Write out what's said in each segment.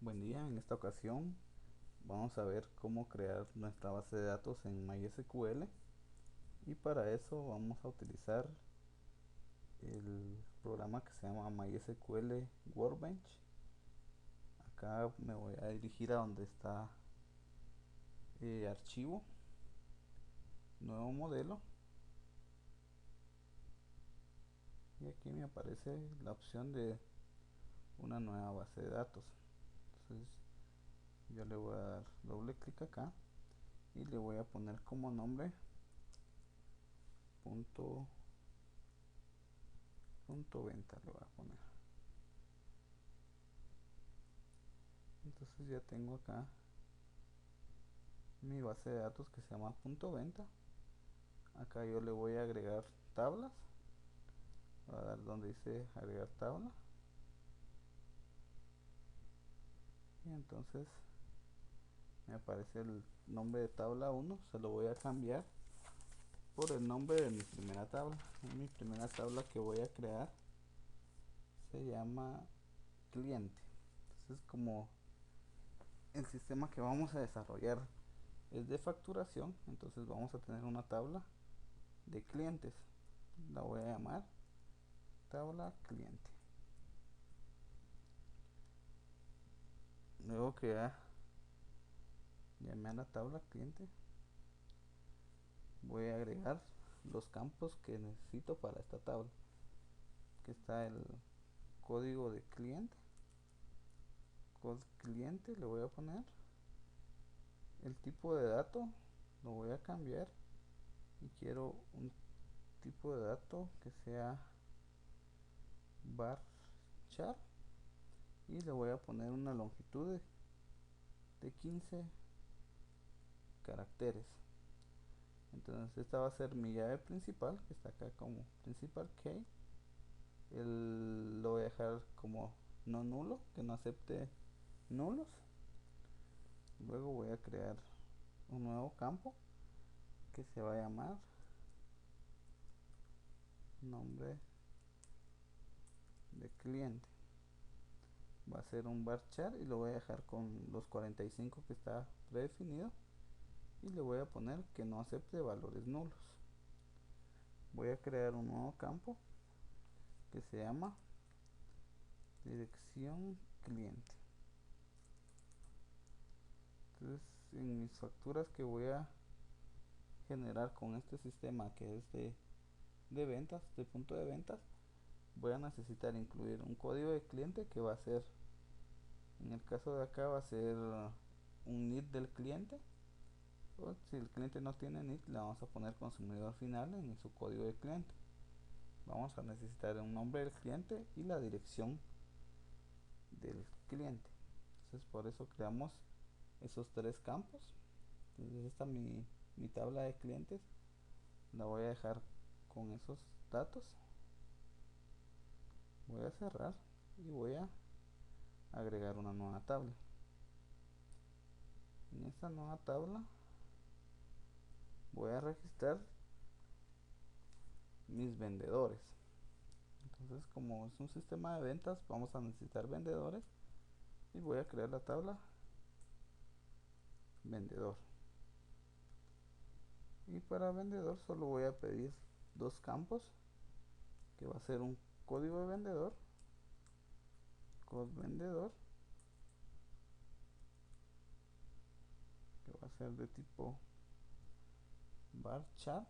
Buen día, en esta ocasión vamos a ver cómo crear nuestra base de datos en MySQL y para eso vamos a utilizar el programa que se llama MySQL Workbench. Acá me voy a dirigir a donde está archivo, nuevo modelo, y aquí me aparece la opción de una nueva base de datos. Entonces yo le voy a dar doble clic acá y le voy a poner como nombre punto venta, le voy a poner. Entonces ya tengo acá mi base de datos que se llama punto venta. Acá yo le voy a agregar tablas. Voy a dar donde dice agregar tabla, y entonces me aparece el nombre de tabla 1. Se lo voy a cambiar por el nombre de mi primera tabla. Mi primera tabla que voy a crear se llama cliente. Entonces, como el sistema que vamos a desarrollar es de facturación, entonces vamos a tener una tabla de clientes. La voy a llamar tabla cliente. Luego que ya llamé a la tabla cliente, voy a agregar los campos que necesito para esta tabla, que está el código de cliente. Cliente le voy a poner el tipo de dato, lo voy a cambiar y quiero un tipo de dato que sea bar char, y le voy a poner una longitud de 15 caracteres. Entonces esta va a ser mi llave principal, que está acá como principal key. Lo voy a dejar como no nulo, que no acepte nulos. Luego voy a crear un nuevo campo que se va a llamar nombre de cliente. Va a ser un varchar y lo voy a dejar con los 45 que está predefinido, y le voy a poner que no acepte valores nulos. Voy a crear un nuevo campo que se llama dirección cliente. Entonces, en mis facturas que voy a generar con este sistema, que es de ventas, de punto de ventas, voy a necesitar incluir un código de cliente que va a ser, en el caso de acá va a ser un NID del cliente, o si el cliente no tiene NID le vamos a poner consumidor final en su código de cliente. Vamos a necesitar un nombre del cliente y la dirección del cliente. Entonces por eso creamos esos tres campos. Entonces esta mi tabla de clientes la voy a dejar con esos datos. Voy a cerrar y voy a agregar una nueva tabla. En esta nueva tabla voy a registrar mis vendedores. Entonces, como es un sistema de ventas, vamos a necesitar vendedores, y voy a crear la tabla vendedor. Y para vendedor solo voy a pedir dos campos, que va a ser un código de vendedor, code vendedor, que va a ser de tipo varchar,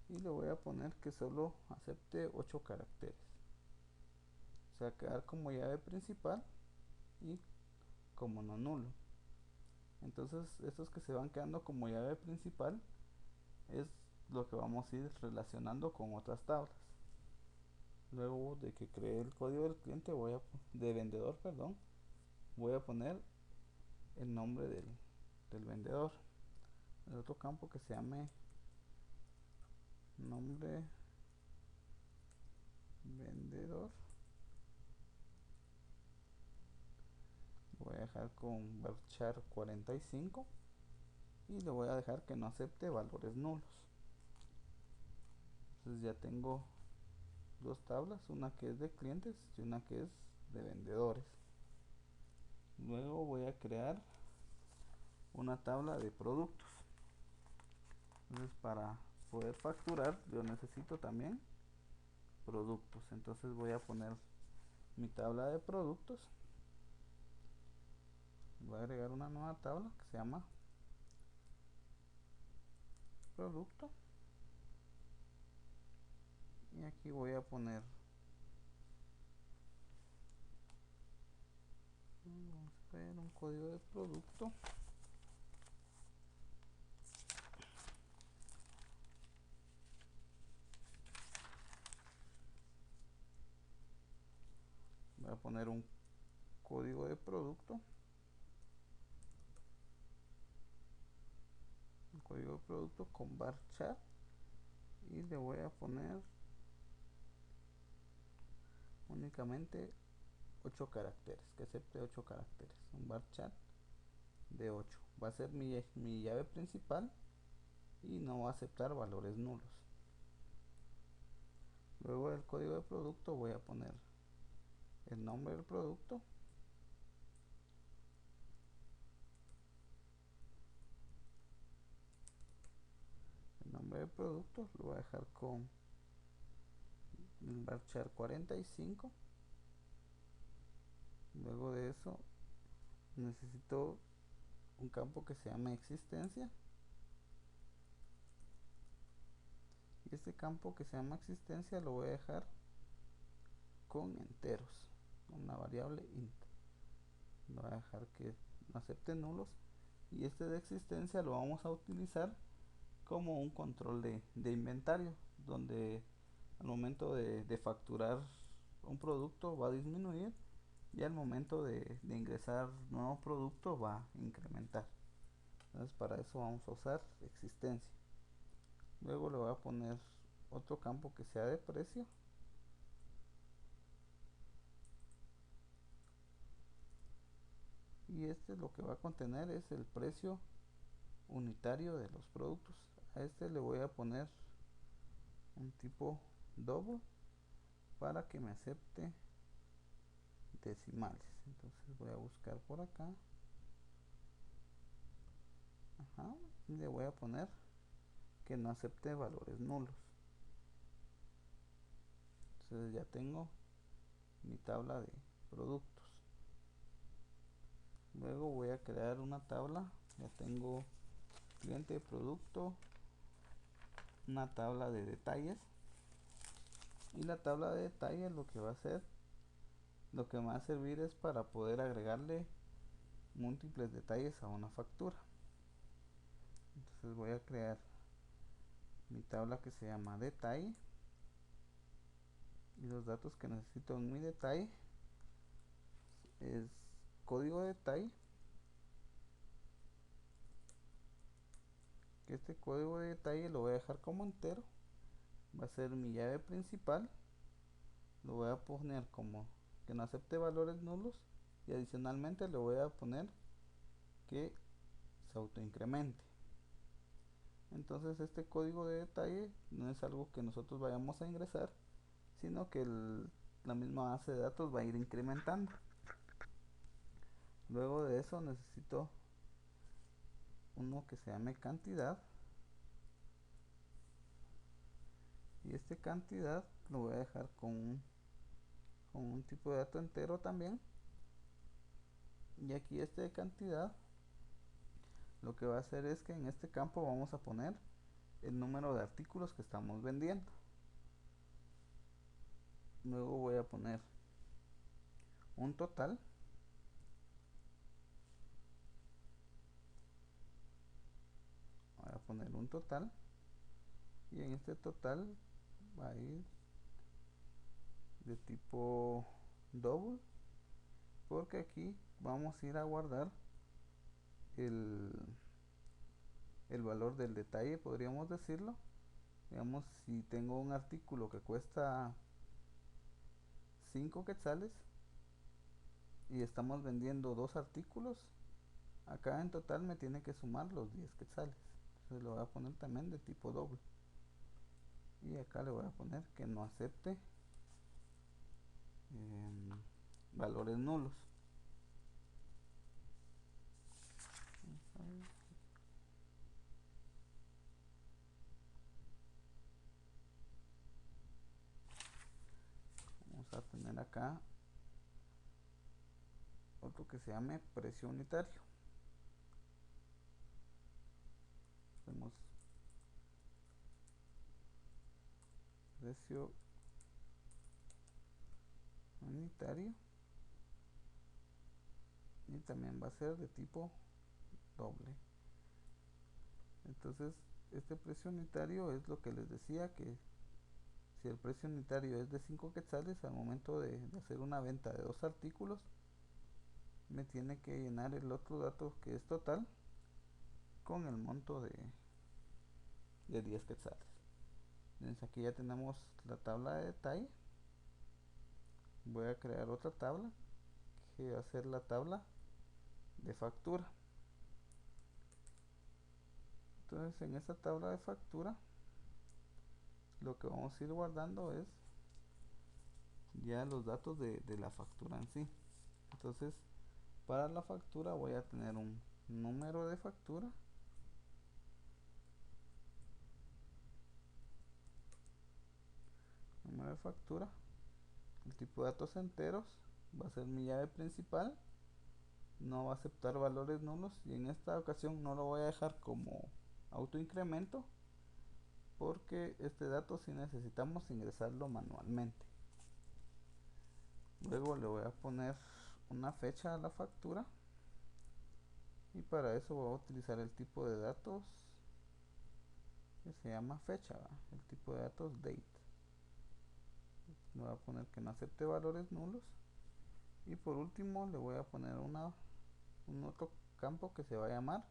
y le voy a poner que solo acepte 8 caracteres. O sea, quedar como llave principal y como no nulo. Entonces estos que se van quedando como llave principal es lo que vamos a ir relacionando con otras tablas. Luego de que cree el código del cliente, de vendedor, perdón, voy a poner el nombre del vendedor. El otro campo que se llame nombre vendedor, voy a dejar con varchar 45, y le voy a dejar que no acepte valores nulos. Entonces ya tengo dos tablas, una que es de clientes y una que es de vendedores. Luego voy a crear una tabla de productos. Entonces para poder facturar yo necesito también productos. Entonces voy a poner mi tabla de productos. Voy a agregar una nueva tabla que se llama producto. Y aquí voy a poner, vamos a ver, un código de producto. Voy a poner un código de producto. Un código de producto con varchar. Y le voy a poner únicamente 8 caracteres, que acepte 8 caracteres. Un varchar de 8. Va a ser mi llave principal y no va a aceptar valores nulos. Luego del código de producto voy a poner el nombre del producto. El nombre del producto lo voy a dejar con el varchar 45. Luego de eso necesito un campo que se llame existencia. Y este campo que se llama existencia lo voy a dejar con enteros, una variable int. Lo voy a dejar que no acepte nulos. Y este de existencia lo vamos a utilizar como un control de inventario, donde al momento de facturar un producto va a disminuir y al momento de ingresar nuevo producto va a incrementar. Entonces para eso vamos a usar existencia. Luego le voy a poner otro campo que sea de precio. Y este lo que va a contener es el precio unitario de los productos. A este le voy a poner un tipo double para que me acepte decimales. Entonces voy a buscar por acá. Ajá, y le voy a poner que no acepte valores nulos. Entonces ya tengo mi tabla de productos. Luego voy a crear una tabla. Ya tengo cliente de producto, una tabla de detalles. Y la tabla de detalles lo que va a hacer, lo que me va a servir es para poder agregarle múltiples detalles a una factura. Entonces voy a crear mi tabla que se llama detalle. Y los datos que necesito en mi detalle es código de detalle. Que este código de detalle lo voy a dejar como entero. Va a ser mi llave principal. Lo voy a poner como que no acepte valores nulos. Y adicionalmente le voy a poner que se autoincremente. Entonces este código de detalle no es algo que nosotros vayamos a ingresar, sino que la misma base de datos va a ir incrementando. Luego de eso necesito uno que se llame cantidad. Y este cantidad lo voy a dejar con un tipo de dato entero también. Y aquí este de cantidad lo que va a hacer es que en este campo vamos a poner el número de artículos que estamos vendiendo. Luego voy a poner un total. Voy a poner un total. Y en este total va a ir de tipo double. Porque aquí vamos a ir a guardar el valor del detalle, podríamos decirlo. Digamos, si tengo un artículo que cuesta 5 quetzales y estamos vendiendo dos artículos, acá en total me tiene que sumar los 10 quetzales. Entonces lo voy a poner también de tipo doble. Y acá le voy a poner que no acepte valores nulos. poner acá otro que se llame precio unitario. Hacemos precio unitario y también va a ser de tipo doble. Entonces este precio unitario es lo que les decía, que si el precio unitario es de 5 quetzales, al momento de hacer una venta de 2 artículos, me tiene que llenar el otro dato que es total con el monto de 10 quetzales. Entonces aquí ya tenemos la tabla de detalle. Voy a crear otra tabla que va a ser la tabla de factura. Entonces en esta tabla de factura lo que vamos a ir guardando es ya los datos de la factura en sí. Entonces para la factura voy a tener un número de factura, el tipo de datos enteros, va a ser mi llave principal, no va a aceptar valores nulos y en esta ocasión no lo voy a dejar como autoincremento porque este dato sí necesitamos ingresarlo manualmente. Luego le voy a poner una fecha a la factura y para eso voy a utilizar el tipo de datos que se llama fecha, ¿va? El tipo de datos date. Le voy a poner que no acepte valores nulos y por último le voy a poner un otro campo que se va a llamar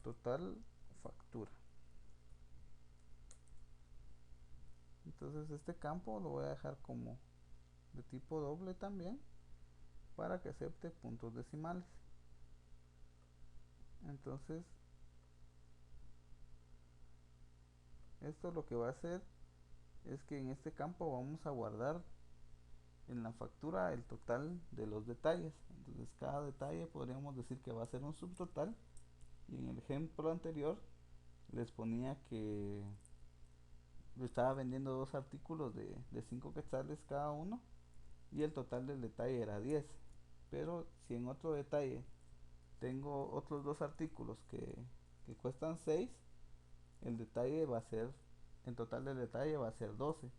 total factura. Entonces este campo lo voy a dejar como de tipo doble también para que acepte puntos decimales. Entonces esto lo que va a hacer es que en este campo vamos a guardar en la factura el total de los detalles. Entonces cada detalle podríamos decir que va a ser un subtotal y en el ejemplo anterior les ponía que lo estaba vendiendo 2 artículos de 5 quetzales cada uno y el total del detalle era 10. Pero si en otro detalle tengo otros 2 artículos que cuestan 6, el detalle va a ser, el total del detalle va a ser 12,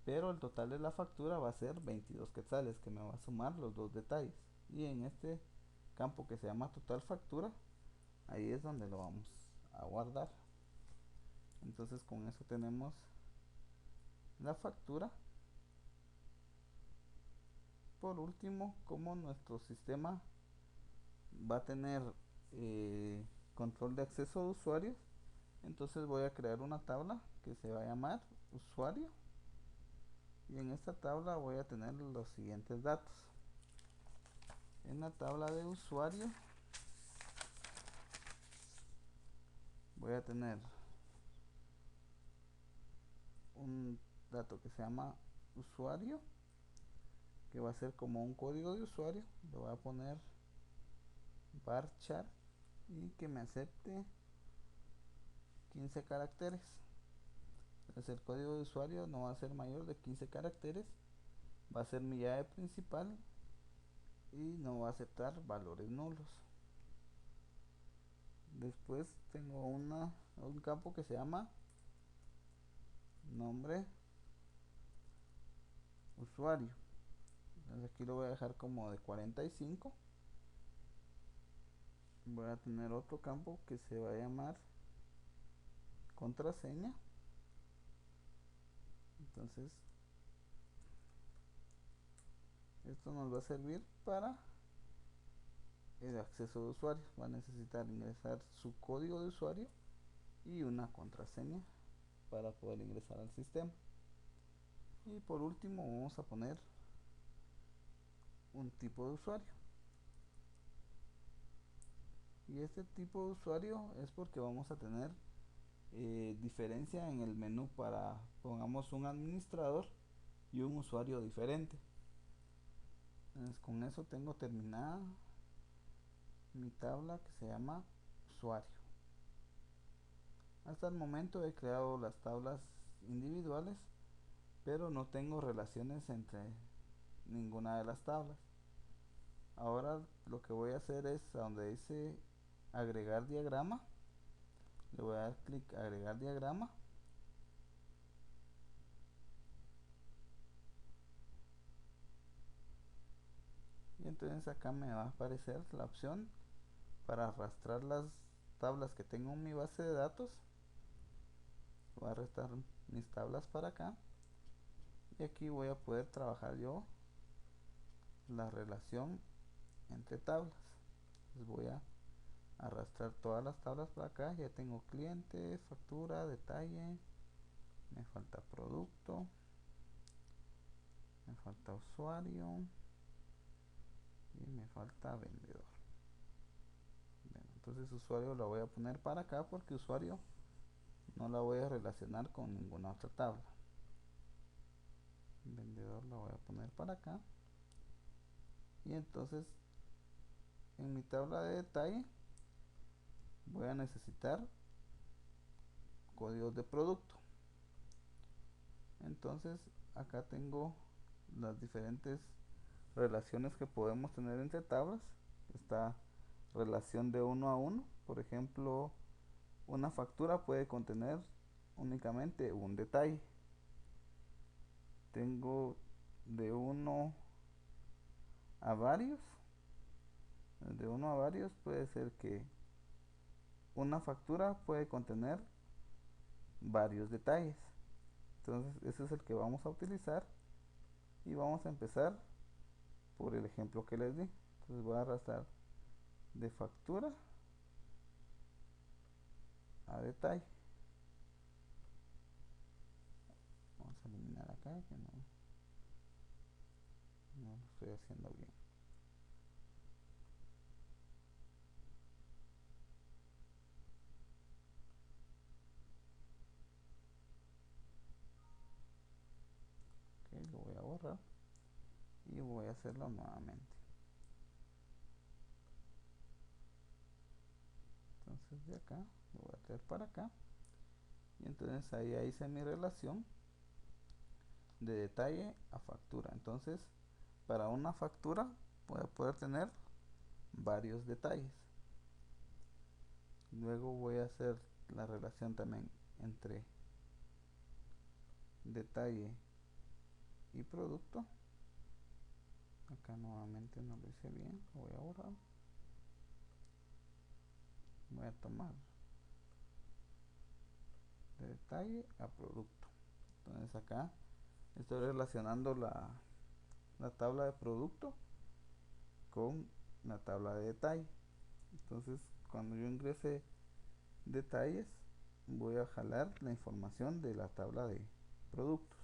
pero el total de la factura va a ser 22 quetzales, que me va a sumar los 2 detalles. Y en este campo que se llama total factura, ahí es donde lo vamos a guardar. Entonces con eso tenemos la factura. Por último, como nuestro sistema va a tener control de acceso de usuarios, entonces voy a crear una tabla que se va a llamar usuario y en esta tabla voy a tener los siguientes datos. En la tabla de usuario voy a tener un dato que se llama usuario, que va a ser como un código de usuario. Le voy a poner varchar y que me acepte 15 caracteres. Entonces el código de usuario no va a ser mayor de 15 caracteres, va a ser mi llave principal y no va a aceptar valores nulos. Después tengo un campo que se llama nombre usuario. Entonces aquí lo voy a dejar como de 45. Voy a tener otro campo que se va a llamar contraseña. Entonces esto nos va a servir para el acceso de usuarios. Va a necesitar ingresar su código de usuario y una contraseña para poder ingresar al sistema. Y por último vamos a poner un tipo de usuario. Y este tipo de usuario es porque vamos a tener diferencia en el menú para, pongamos, un administrador y un usuario diferente. Entonces con eso tengo terminada mi tabla que se llama usuario. Hasta el momento he creado las tablas individuales, pero no tengo relaciones entre ninguna de las tablas. Ahora lo que voy a hacer es a donde dice agregar diagrama, le voy a dar clic a agregar diagrama. Y entonces acá me va a aparecer la opción para arrastrar las tablas que tengo en mi base de datos. Voy a arrastrar mis tablas para acá y aquí voy a poder trabajar yo la relación entre tablas. Entonces voy a arrastrar todas las tablas para acá. Ya tengo cliente, factura, detalle, me falta producto, me falta usuario y me falta vendedor. Bueno, entonces usuario lo voy a poner para acá porque usuario no la voy a relacionar con ninguna otra tabla. Vendedor lo voy a poner para acá. Y entonces en mi tabla de detalle voy a necesitar códigos de producto. Entonces acá tengo las diferentes relaciones que podemos tener entre tablas. Esta relación de uno a uno, por ejemplo, una factura puede contener únicamente un detalle. Tengo de uno a varios. De uno a varios puede ser que una factura puede contener varios detalles. Entonces ese es el que vamos a utilizar y vamos a empezar por el ejemplo que les di. Entonces voy a arrastrar de factura a detalle. Vamos a eliminar acá que no lo estoy haciendo bien. Ok, lo voy a borrar y voy a hacerlo nuevamente. Entonces de acá lo voy a traer para acá y entonces ahí hice mi relación de detalle a factura. Entonces para una factura voy a poder tener varios detalles. Luego voy a hacer la relación también entre detalle y producto. Acá nuevamente no lo hice bien, lo voy a borrar. Voy a tomar de detalle a producto. Entonces acá estoy relacionando la tabla de producto con la tabla de detalle. Entonces cuando yo ingrese detalles voy a jalar la información de la tabla de productos.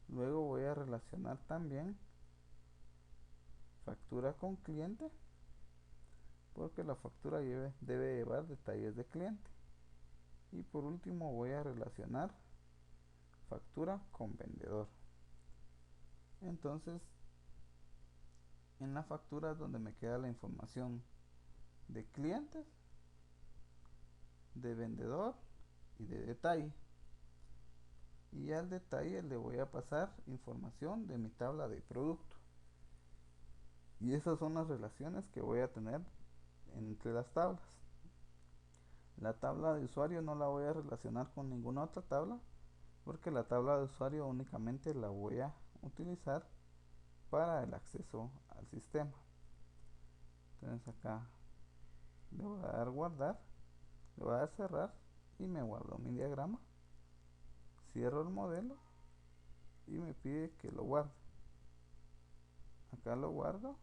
Luego voy a relacionar también factura con cliente porque la factura debe llevar detalles de cliente. Y por último voy a relacionar factura con vendedor. Entonces en la factura es donde me queda la información de clientes, de vendedor y de detalle. Y al detalle le voy a pasar información de mi tabla de producto. Y esas son las relaciones que voy a tener entre las tablas. La tabla de usuario no la voy a relacionar con ninguna otra tabla porque la tabla de usuario únicamente la voy a utilizar para el acceso al sistema. Entonces acá le voy a dar guardar, le voy a dar cerrar y me guardo mi diagrama. Cierro el modelo y me pide que lo guarde. Acá lo guardo,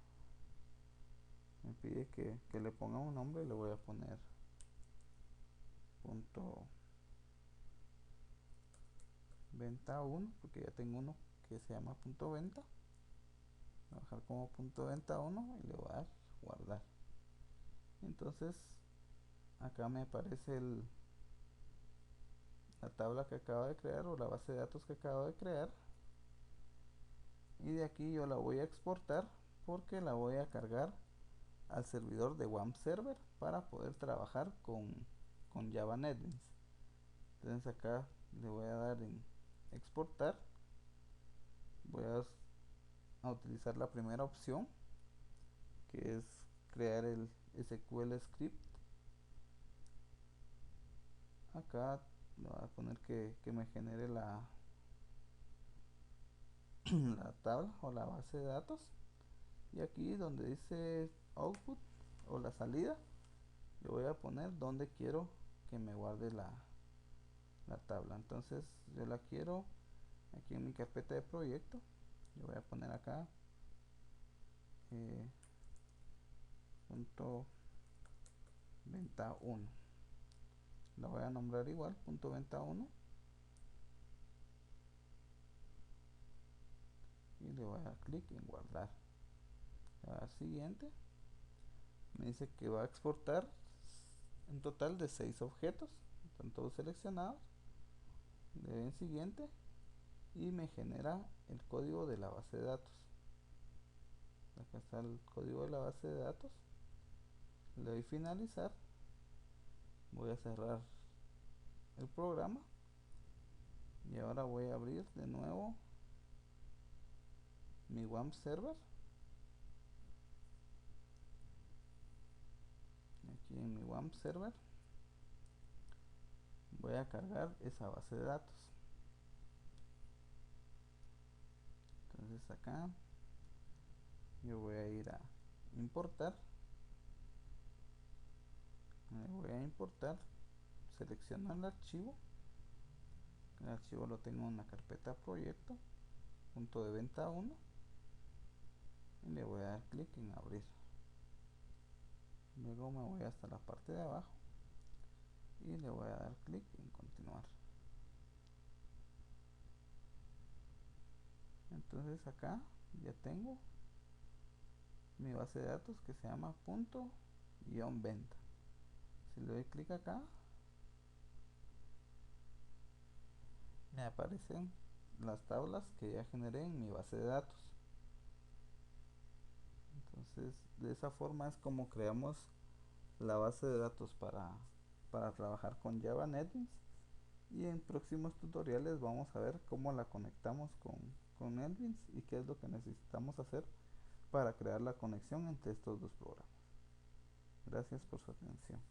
me pide que le ponga un nombre y le voy a poner punto venta 1 porque ya tengo uno que se llama punto venta. Voy a dejar como punto venta 1 y le voy a dar guardar. Entonces acá me aparece la tabla que acabo de crear o la base de datos que acabo de crear y de aquí yo la voy a exportar porque la voy a cargar al servidor de WAMP Server para poder trabajar con Java NetBeans. Entonces acá le voy a dar en exportar voy a utilizar la primera opción, que es crear el SQL script. Acá le voy a poner que me genere la tabla o la base de datos, y aquí donde dice output o la salida, le voy a poner donde quiero que me guarde la tabla. Entonces yo la quiero aquí en mi carpeta de proyecto. Yo voy a poner acá punto venta 1, la voy a nombrar igual, punto venta 1, y le voy a dar clic en guardar. Le voy a dar siguiente. Me dice que va a exportar un total de 6 objetos, están todos seleccionados. Le doy en siguiente y me genera el código de la base de datos. Acá está el código de la base de datos. Le doy finalizar. Voy a cerrar el programa y ahora voy a abrir de nuevo mi WAMP server. Aquí en mi WAMP server voy a cargar esa base de datos. Entonces acá yo voy a ir a importar. Le voy a importar, selecciono el archivo lo tengo en la carpeta proyecto, punto de venta 1, y le voy a dar clic en abrir. Luego me voy hasta la parte de abajo y le voy a dar clic en continuar. Entonces acá ya tengo mi base de datos que se llama punto guión venta. Si le doy clic acá, me aparecen las tablas que ya generé en mi base de datos. Entonces de esa forma es como creamos la base de datos para trabajar con Java NetBeans, y en próximos tutoriales vamos a ver cómo la conectamos con NetBeans y qué es lo que necesitamos hacer para crear la conexión entre estos dos programas. Gracias por su atención.